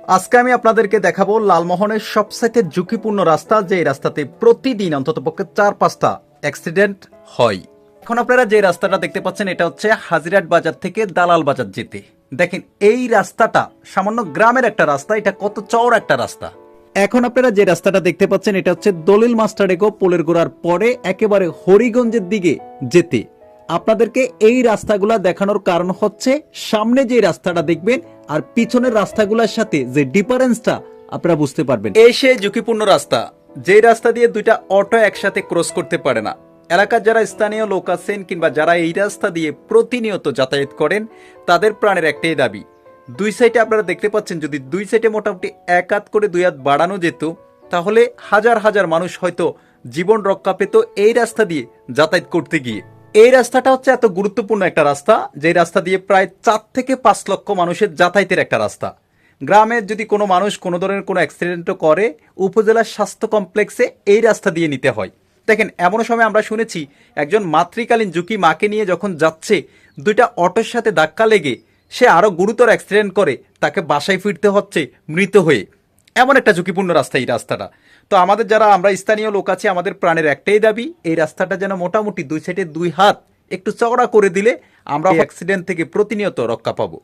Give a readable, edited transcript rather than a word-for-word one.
আজকে আমি আপনাদেরকে দেখাবো লালমোহনের সবচাইতে ঝুঁকিপূর্ণ রাস্তা, যে রাস্তাতে প্রতিদিন অন্ততপক্ষে 4-5টা অ্যাক্সিডেন্ট হয়। এখন আপনারা যে রাস্তাটা দেখতে পাচ্ছেন, এটা হচ্ছে হাজিরাট বাজার থেকে দালাল বাজার যেতে। দেখেন এই রাস্তাটা সামান্য গ্রামের একটা রাস্তা, এটা কত চওড়া একটা রাস্তা। এখন আপনারা যে রাস্তাটা দেখতে পাচ্ছেন, এটা হচ্ছে দলিল মাস্টার এগো পোলের গোড়ার পরে একেবারে হরিগঞ্জের দিকে যেতে। আপনাদেরকে এই রাস্তাগুলা দেখানোর কারণ হচ্ছে, সামনে যে রাস্তাটা দেখবেন আর পিছনের রাস্তাগুলোর সাথে যে ডিফারেন্সটা আপনারা বুঝতে পারবেন। এই সে ঝুঁকিপূর্ণ রাস্তা, যে রাস্তা দিয়ে দুইটা অটো একসাথে ক্রস করতে পারে না। এলাকার যারা স্থানীয় লোক আছেন কিংবা যারা এই রাস্তা দিয়ে প্রতিনিয়ত যাতায়াত করেন, তাদের প্রাণের একটাই দাবি, দুই সাইডে আপনারা দেখতে পাচ্ছেন, যদি দুই সাইডে মোটামুটি এক হাত করে দুই হাত বাড়ানো যেত, তাহলে হাজার হাজার মানুষ হয়তো জীবন রক্ষা পেত এই রাস্তা দিয়ে যাতায়াত করতে গিয়ে। এই রাস্তাটা হচ্ছে এত গুরুত্বপূর্ণ একটা রাস্তা, যে রাস্তা দিয়ে প্রায় 4 থেকে 5 লক্ষ মানুষের যাতায়াতের একটা রাস্তা। গ্রামের যদি কোনো মানুষ কোনো ধরনের কোনো অ্যাক্সিডেন্টও করে, উপজেলার স্বাস্থ্য কমপ্লেক্সে এই রাস্তা দিয়ে নিতে হয়। দেখেন, এমন সময় আমরা শুনেছি একজন মাতৃকালীন ঝুঁকি মাকে নিয়ে যখন যাচ্ছে, দুইটা অটোর সাথে ধাক্কা লেগে সে আরও গুরুতর অ্যাক্সিডেন্ট করে, তাকে বাসায় ফিরতে হচ্ছে মৃত হয়ে। এমন একটা ঝুঁকিপূর্ণ রাস্তা এই রাস্তাটা। তো আমাদের যারা আমরা স্থানীয় লোক আছি, আমাদের প্রাণের একটাই দাবি, এই রাস্তাটা যেন মোটামুটি দুই সাইডে 2 হাত একটু চওড়া করে দিলে আমরা অ্যাক্সিডেন্ট থেকে প্রতিনিয়ত রক্ষা পাবো।